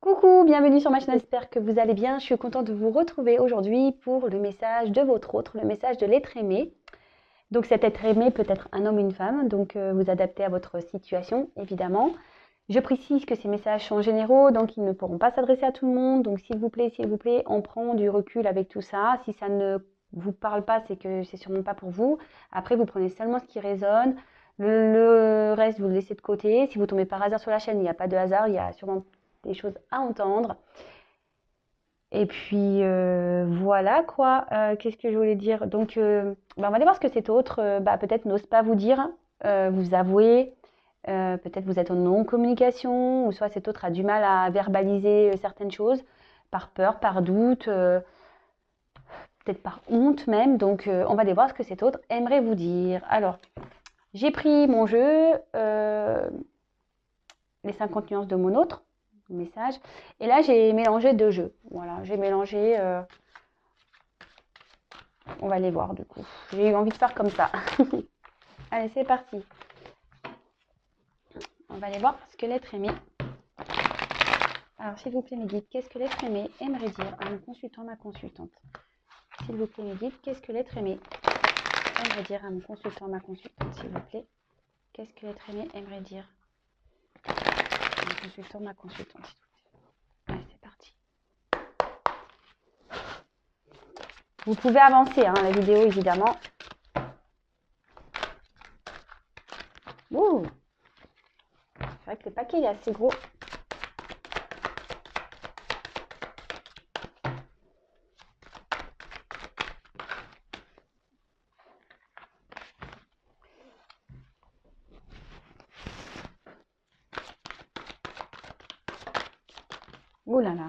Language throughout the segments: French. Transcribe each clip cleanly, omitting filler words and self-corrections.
Coucou, bienvenue sur ma chaîne, j'espère que vous allez bien. Je suis contente de vous retrouver aujourd'hui pour le message de votre autre, le message de l'être aimé. Donc cet être aimé peut être un homme ou une femme, donc vous adaptez à votre situation, évidemment. Je précise que ces messages sont généraux, donc ils ne pourront pas s'adresser à tout le monde. Donc s'il vous plaît, on prend du recul avec tout ça. Si ça ne vous parle pas, c'est que c'est sûrement pas pour vous. Après, vous prenez seulement ce qui résonne. Le reste, vous le laissez de côté. Si vous tombez par hasard sur la chaîne, il n'y a pas de hasard, il y a sûrement des choses à entendre. Et puis voilà quoi. Qu'est-ce que je voulais dire? Donc, on va aller voir ce que cet autre, peut-être n'ose pas vous dire, vous avouer. Peut-être vous êtes en non-communication, ou soit cet autre a du mal à verbaliser certaines choses, par peur, par doute, peut-être par honte même. Donc, on va aller voir ce que cet autre aimerait vous dire. Alors, j'ai pris mon jeu, les 50 nuances de mon autre message, et là j'ai mélangé deux jeux. Voilà, j'ai mélangé. On va les voir du coup. J'ai eu envie de faire comme ça. Allez, c'est parti. On va aller voir ce que l'être aimé. Alors, s'il vous plaît, mes guides, qu'est-ce que l'être aimé aimerait dire à mon consultant, ma consultante? S'il vous plaît, mes guides, qu'est-ce que l'être aimé aimerait dire à mon consultant, ma consultante? S'il vous plaît, qu'est-ce que l'être aimé aimerait dire à mon consultant, ma consultante? Allez, c'est parti. Vous pouvez avancer, hein, la vidéo, évidemment. Ouh, c'est vrai que le paquet est assez gros. Ouh là là.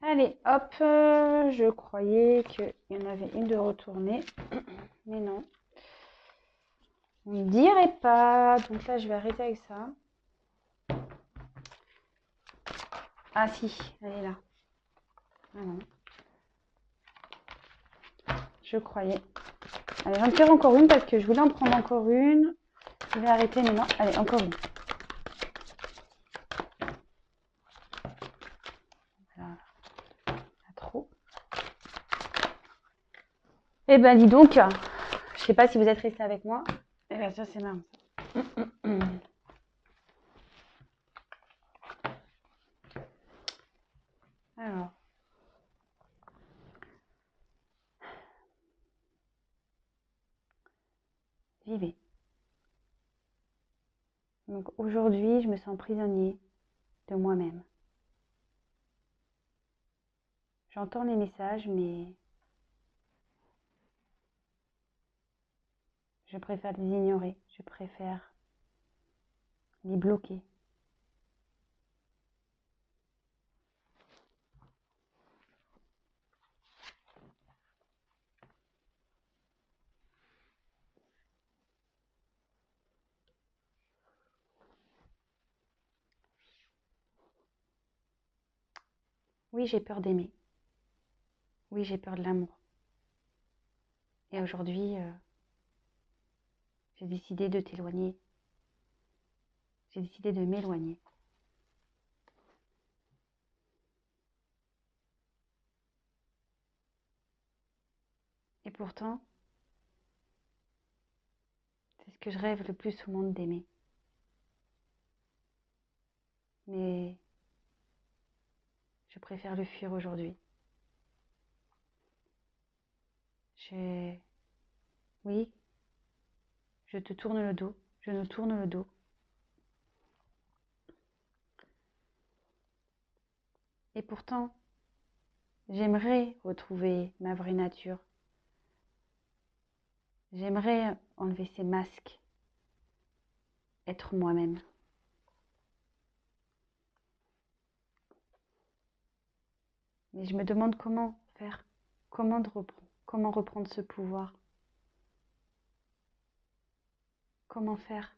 Allez, hop, je croyais qu'il y en avait une de retournée, mais non. On ne dirait pas, donc là je vais arrêter avec ça. Ah si, elle est là. Ah non. Je croyais. Allez, j'en tire encore une parce que je voulais en prendre encore une. Je vais arrêter, mais non. Allez, encore une. Voilà. Pas trop. Eh ben, dis donc, je sais pas si vous êtes restés avec moi. Eh bien, ça, c'est marrant. Alors. Vivez. Donc, aujourd'hui, je me sens prisonnier de moi-même. J'entends les messages, mais Je préfère les ignorer, je préfère les bloquer. Oui, j'ai peur d'aimer. Oui, j'ai peur de l'amour. Et aujourd'hui, j'ai décidé de t'éloigner. J'ai décidé de m'éloigner. Et pourtant, c'est ce que je rêve le plus au monde d'aimer. Mais je préfère le fuir aujourd'hui. Oui, je te tourne le dos. Je nous tourne le dos. Et pourtant, j'aimerais retrouver ma vraie nature. J'aimerais enlever ces masques, être moi-même. Mais je me demande comment faire, comment reprendre ce pouvoir, comment faire.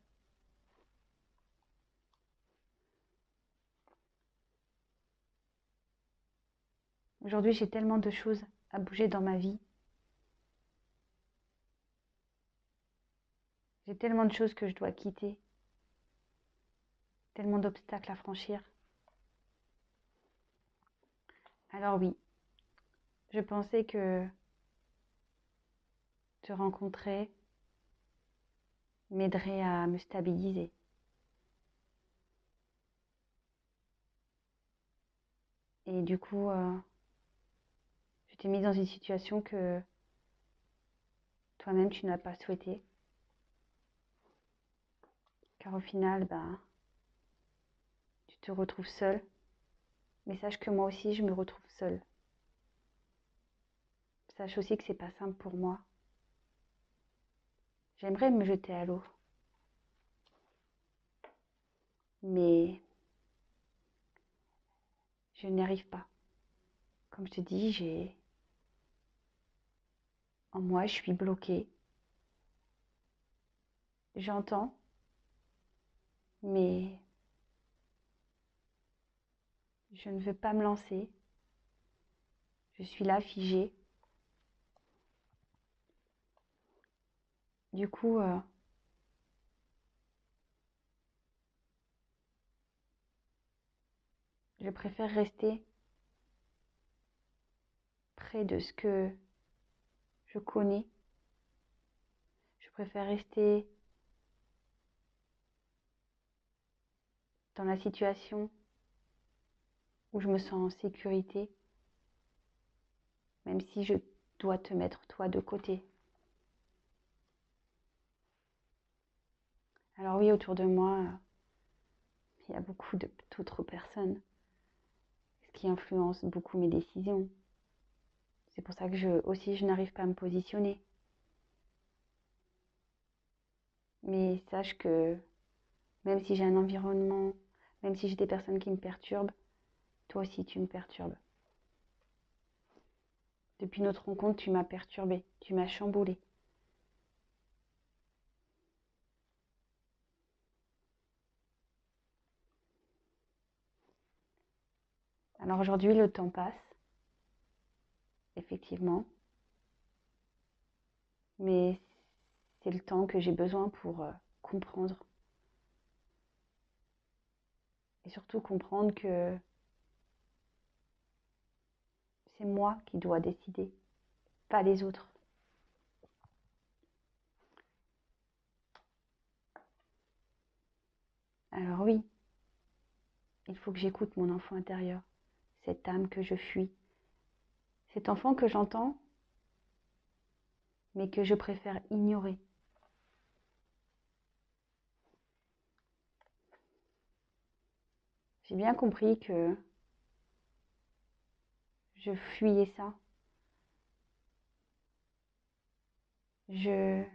Aujourd'hui, j'ai tellement de choses à bouger dans ma vie. J'ai tellement de choses que je dois quitter, tellement d'obstacles à franchir. Alors oui, je pensais que te rencontrer m'aiderait à me stabiliser. Et du coup, je t'ai mise dans une situation que toi-même tu n'as pas souhaité. Car au final, tu te retrouves seule. Mais sache que moi aussi, je me retrouve seule. Sache aussi que c'est pas simple pour moi. J'aimerais me jeter à l'eau. Mais je n'y arrive pas. Comme je te dis, en moi, je suis bloquée. J'entends, mais je ne veux pas me lancer. Je suis là, figée. Du coup, je préfère rester près de ce que je connais. Je préfère rester dans la situation où je me sens en sécurité, même si je dois te mettre toi de côté. Alors oui, autour de moi, il y a beaucoup d'autres personnes, ce qui influence beaucoup mes décisions. C'est pour ça que je n'arrive pas à me positionner. Mais sache que même si j'ai un environnement, même si j'ai des personnes qui me perturbent, toi aussi tu me perturbes. Depuis notre rencontre, tu m'as perturbée, tu m'as chamboulée. Alors aujourd'hui, le temps passe, effectivement, mais c'est le temps que j'ai besoin pour comprendre. Et surtout comprendre que c'est moi qui dois décider, pas les autres. Alors oui, il faut que j'écoute mon enfant intérieur, cette âme que je fuis, cet enfant que j'entends, mais que je préfère ignorer. J'ai bien compris que je fuyais ça. Je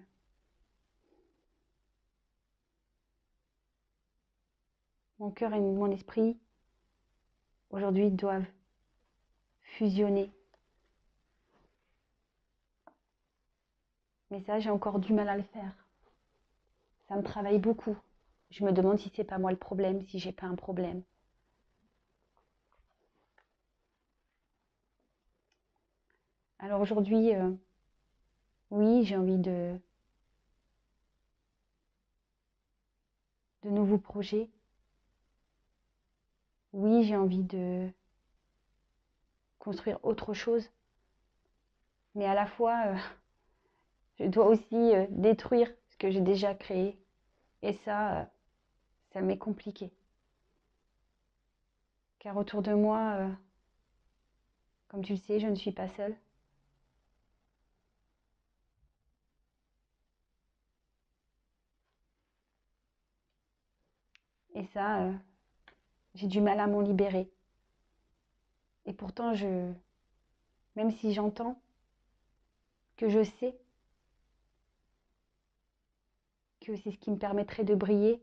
Mon cœur et mon esprit, aujourd'hui, doivent fusionner. Mais ça, j'ai encore du mal à le faire. Ça me travaille beaucoup. Je me demande si c'est pas moi le problème, si j'ai pas un problème. Alors aujourd'hui, oui, j'ai envie de nouveaux projets. Oui, j'ai envie de construire autre chose. Mais à la fois, je dois aussi détruire ce que j'ai déjà créé. Et ça m'est compliqué. Car autour de moi, comme tu le sais, je ne suis pas seule. Et ça, j'ai du mal à m'en libérer. Et pourtant, même si j'entends, que je sais que c'est ce qui me permettrait de briller,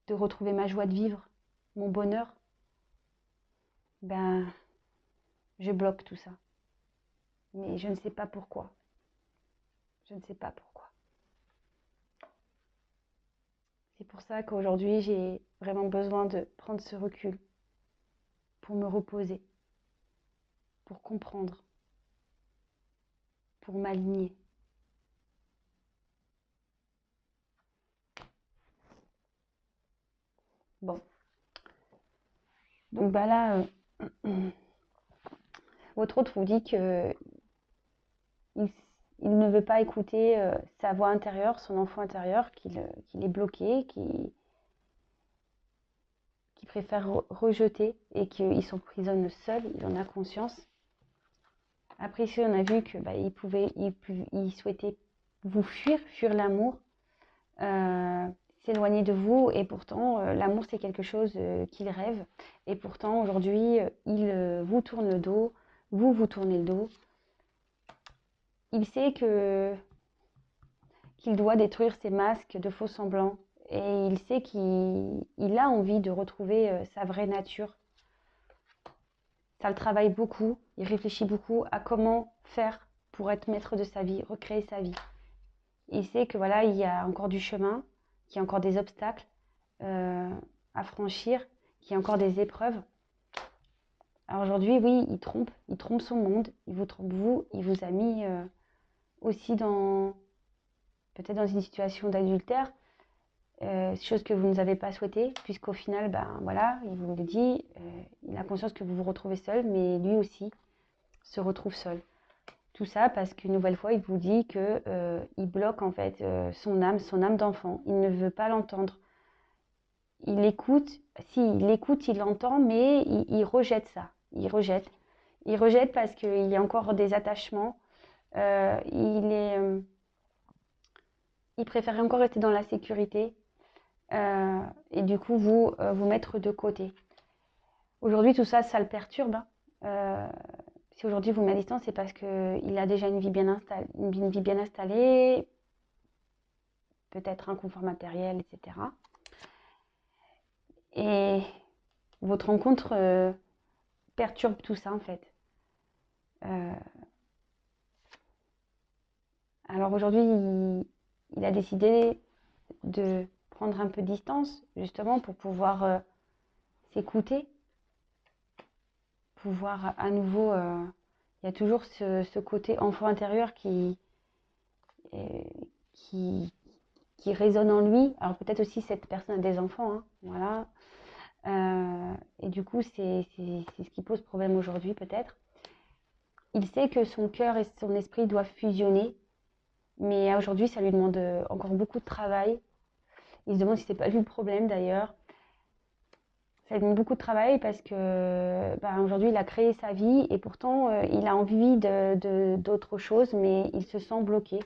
de retrouver ma joie de vivre, mon bonheur, ben, je bloque tout ça. Mais je ne sais pas pourquoi. Je ne sais pas pourquoi. C'est pour ça qu'aujourd'hui, j'ai vraiment besoin de prendre ce recul pour me reposer, pour comprendre, pour m'aligner. Bon, donc bah là, votre autre vous dit que il, il ne veut pas écouter sa voix intérieure, son enfant intérieur, qu'il est bloqué, qui préfère rejeter et qu'il s'emprisonne seul, il en a conscience. Après ici, on a vu que bah, il souhaitait vous fuir l'amour, s'éloigner de vous, et pourtant l'amour c'est quelque chose qu'il rêve, et pourtant aujourd'hui il vous tourne le dos, vous tournez le dos. Il sait qu'il doit détruire ses masques de faux semblants, et il sait qu'il a envie de retrouver sa vraie nature. Ça le travaille beaucoup, il réfléchit beaucoup à comment faire pour être maître de sa vie, recréer sa vie. Il sait que voilà, il y a encore du chemin, qu'il y a encore des obstacles à franchir, qu'il y a encore des épreuves. Alors aujourd'hui, oui, il trompe son monde, il vous trompe vous, il vous a mis aussi peut-être dans une situation d'adultère, chose que vous n'avez pas souhaité, puisqu'au final, ben voilà, il vous le dit, il a conscience que vous vous retrouvez seul, mais lui aussi se retrouve seul. Tout ça parce qu'une nouvelle fois, il vous dit que il bloque en fait son âme d'enfant. Il ne veut pas l'entendre. Il écoute, si il écoute, il l'entend, mais il rejette ça. Il rejette. Il rejette parce qu'il y a encore des attachements. Euh, il est, euh, il préfère encore rester dans la sécurité et du coup vous mettre de côté. Aujourd'hui, tout ça, ça le perturbe. Hein. Si aujourd'hui vous met à distance, c'est parce qu'il a déjà une vie bien installée, peut-être un confort matériel, etc. Et votre rencontre perturbe tout ça en fait. Euh, alors aujourd'hui, il a décidé de prendre un peu de distance, justement pour pouvoir s'écouter, pouvoir à nouveau... il y a toujours ce côté enfant intérieur euh, qui, qui résonne en lui. Alors peut-être aussi cette personne a des enfants, hein, voilà. Et du coup, c'est ce qui pose problème aujourd'hui peut-être. Il sait que son cœur et son esprit doivent fusionner, mais aujourd'hui, ça lui demande encore beaucoup de travail. Il se demande si c'est pas lui le problème d'ailleurs. Ça lui demande beaucoup de travail parce que bah, aujourd'hui, il a créé sa vie et pourtant, il a envie d'autre chose, mais il se sent bloqué.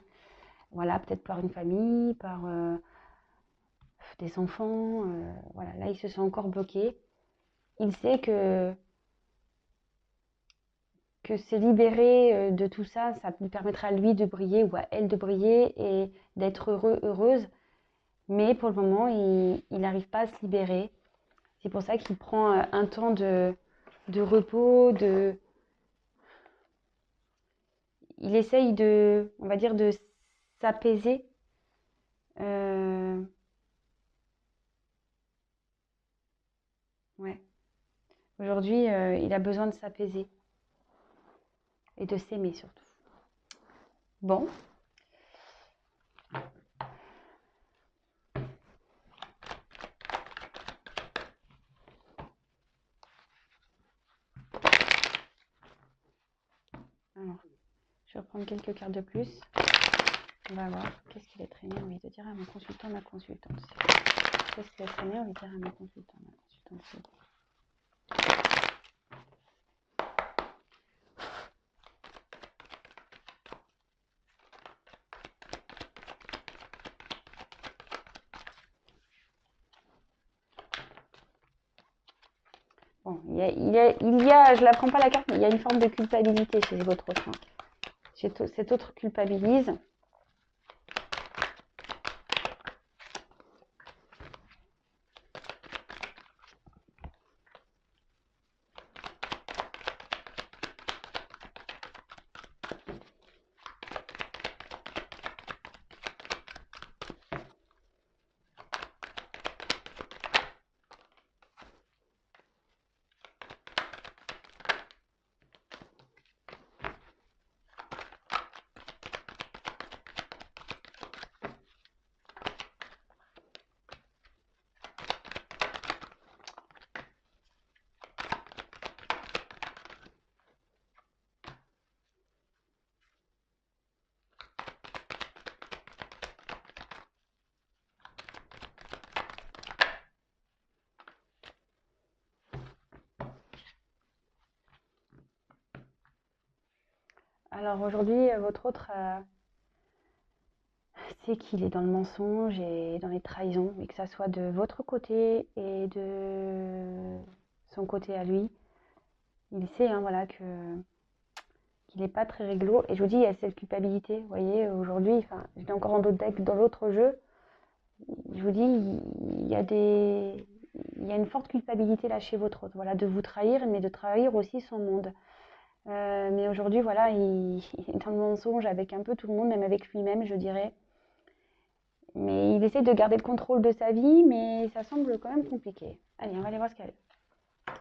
Voilà, peut-être par une famille, par des enfants. Voilà, là, il se sent encore bloqué. Il sait que se libérer de tout ça, ça lui permettra à lui de briller ou à elle de briller et d'être heureuse. Mais pour le moment, il n'arrive pas à se libérer. C'est pour ça qu'il prend un temps de repos, il essaye on va dire, de s'apaiser. Euh, ouais. Aujourd'hui, il a besoin de s'apaiser et de s'aimer surtout. Bon. Alors, je vais reprendre quelques cartes de plus. On va voir qu'est-ce qu'il est très bien envie de dire à mon consultant, ma consultante. Qu'est-ce qu'il est très bien envie de dire à mon consultant, ma consultante. Bon, je ne la prends pas la carte, mais il y a une forme de culpabilité chez votre autre. Cet autre culpabilise. Alors aujourd'hui, votre autre sait qu'il est dans le mensonge et dans les trahisons, mais que ça soit de votre côté et de son côté à lui. Il sait voilà, qu'il n'est pas très réglo. Et je vous dis, il y a cette culpabilité. Vous voyez, aujourd'hui, j'étais encore en d'autres deck dans l'autre jeu. Je vous dis, il y a une forte culpabilité là chez votre autre, voilà, de vous trahir, mais de trahir aussi son monde. Mais aujourd'hui, voilà, il est dans le mensonge avec un peu tout le monde, même avec lui-même, je dirais. Mais il essaie de garder le contrôle de sa vie, mais ça semble quand même compliqué. Allez, on va aller voir ce qu'elle a.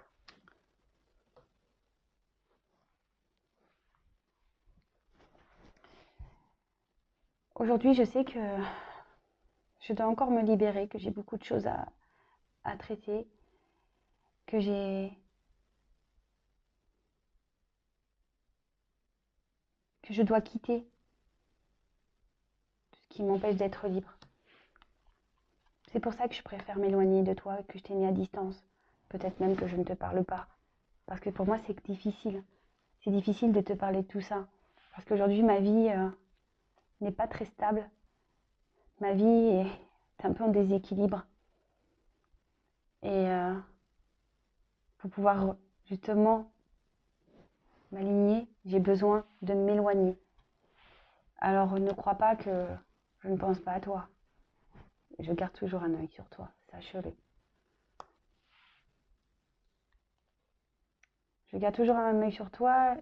Aujourd'hui, je sais que je dois encore me libérer, que j'ai beaucoup de choses à traiter, que je dois quitter tout ce qui m'empêche d'être libre. C'est pour ça que je préfère m'éloigner de toi, que je t'ai mis à distance. Peut-être même que je ne te parle pas. Parce que pour moi, c'est difficile. C'est difficile de te parler de tout ça. Parce qu'aujourd'hui, ma vie n'est pas très stable. Ma vie est un peu en déséquilibre. Et pour pouvoir justement m'aligner, j'ai besoin de m'éloigner. Alors ne crois pas que je ne pense pas à toi. Je garde toujours un œil sur toi, sache-le. Je garde toujours un œil sur toi,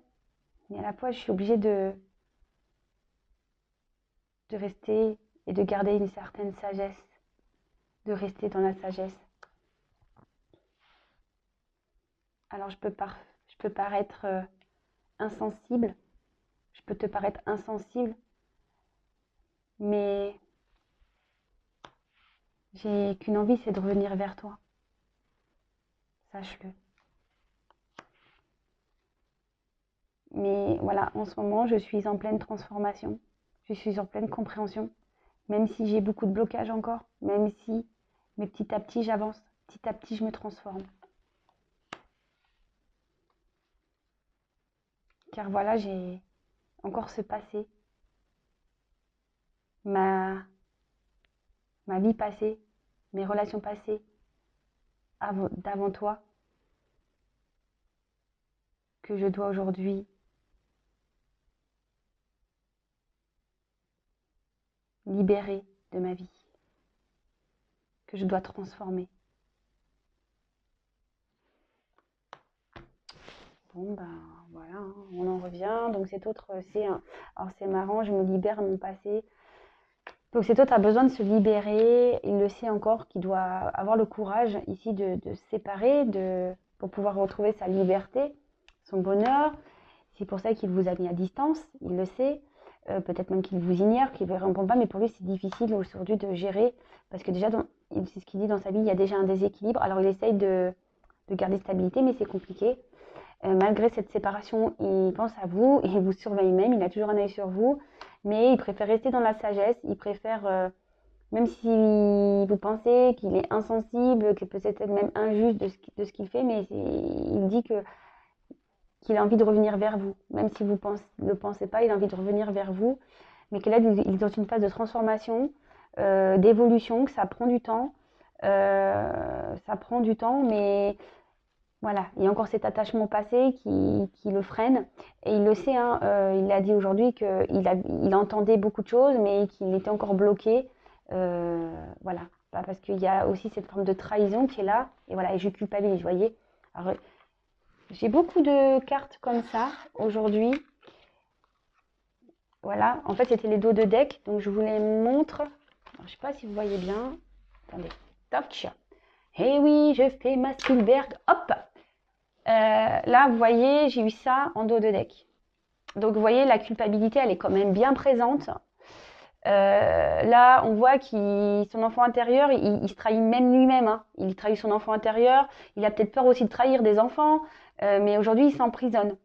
mais à la fois je suis obligée de rester et de garder une certaine sagesse, de rester dans la sagesse. Alors je peux paraître insensible, je peux te paraître insensible, mais j'ai qu'une envie, c'est de revenir vers toi. Sache-le. Mais voilà, en ce moment, je suis en pleine transformation. Je suis en pleine compréhension. Même si j'ai beaucoup de blocages encore, même si, mais petit à petit, j'avance. Petit à petit, je me transforme. Car voilà, j'ai encore ce passé. Ma vie passée, mes relations passées, d'avant toi, que je dois aujourd'hui libérer de ma vie. que je dois transformer. Bon, ben voilà, hein, on en revient. Donc cet autre, alors c'est marrant, je me libère de mon passé. Donc cet autre a besoin de se libérer. Il le sait encore qu'il doit avoir le courage ici de se séparer pour pouvoir retrouver sa liberté, son bonheur. C'est pour ça qu'il vous a mis à distance, il le sait. Peut-être même qu'il vous ignore, qu'il ne vous répond pas, mais pour lui c'est difficile aujourd'hui de gérer. Parce que déjà, c'est ce qu'il dit dans sa vie, il y a déjà un déséquilibre. Alors il essaye de garder stabilité, mais c'est compliqué. Malgré cette séparation, il pense à vous, il vous surveille même, il a toujours un œil sur vous, mais il préfère rester dans la sagesse, il préfère, même si vous pensez qu'il est insensible, que peut-être même injuste de ce qu'il fait, mais il dit qu'il a envie de revenir vers vous, même si vous ne le pensez pas, il a envie de revenir vers vous, mais que là, il est dans une phase de transformation, d'évolution, que ça prend du temps, mais voilà, il y a encore cet attachement passé qui le freine. Et il le sait, hein, il a dit aujourd'hui qu'il entendait beaucoup de choses, mais qu'il était encore bloqué. Voilà, parce qu'il y a aussi cette forme de trahison qui est là. Et voilà, et je culpabilise, vous voyez. Alors, j'ai beaucoup de cartes comme ça aujourd'hui. Voilà, en fait, c'était les dos de deck. Donc, je vous les montre. Alors, je ne sais pas si vous voyez bien. Attendez. Toc. Eh oui, je fais ma Spielberg. Hop. Là, vous voyez, j'ai eu ça en dos de deck. Donc, vous voyez, la culpabilité, elle est quand même bien présente. Là, on voit son enfant intérieur, il se trahit même lui-même. Hein. Il trahit son enfant intérieur. Il a peut-être peur aussi de trahir des enfants. Mais aujourd'hui, il s'emprisonne.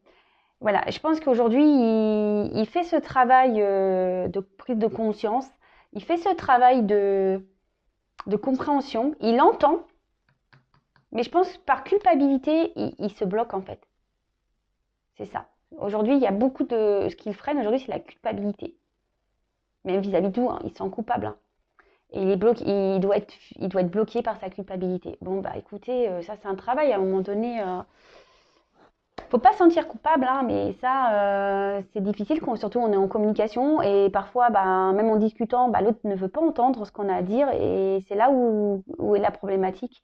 Voilà, je pense qu'aujourd'hui, il fait ce travail de prise de conscience. Il fait ce travail de compréhension. Il entend. Mais je pense que par culpabilité, il se bloque en fait. C'est ça. Aujourd'hui, il y a beaucoup de... Ce qu'il freine aujourd'hui, c'est la culpabilité. Même vis-à-vis de tout, hein, il se sent coupable. Hein. Et il doit être bloqué par sa culpabilité. Bon, bah écoutez, ça c'est un travail à un moment donné. Faut pas se sentir coupable, hein, mais ça, c'est difficile, surtout on est en communication. Et parfois, bah, même en discutant, bah, l'autre ne veut pas entendre ce qu'on a à dire. Et c'est là où est la problématique.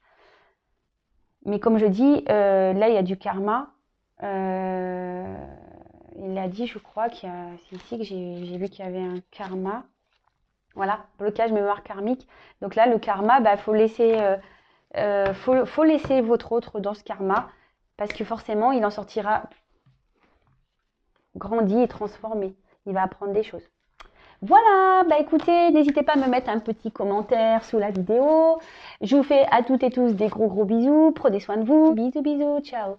Mais comme je dis, là, il y a du karma. Il a dit, je crois, c'est ici que j'ai vu qu'il y avait un karma. Voilà, blocage mémoire karmique. Donc là, le karma, bah, faut laisser votre autre dans ce karma parce que forcément, il en sortira grandi et transformé. Il va apprendre des choses. Voilà, bah écoutez, n'hésitez pas à me mettre un petit commentaire sous la vidéo. Je vous fais à toutes et tous des gros bisous. Prenez soin de vous. Bisous, bisous, ciao.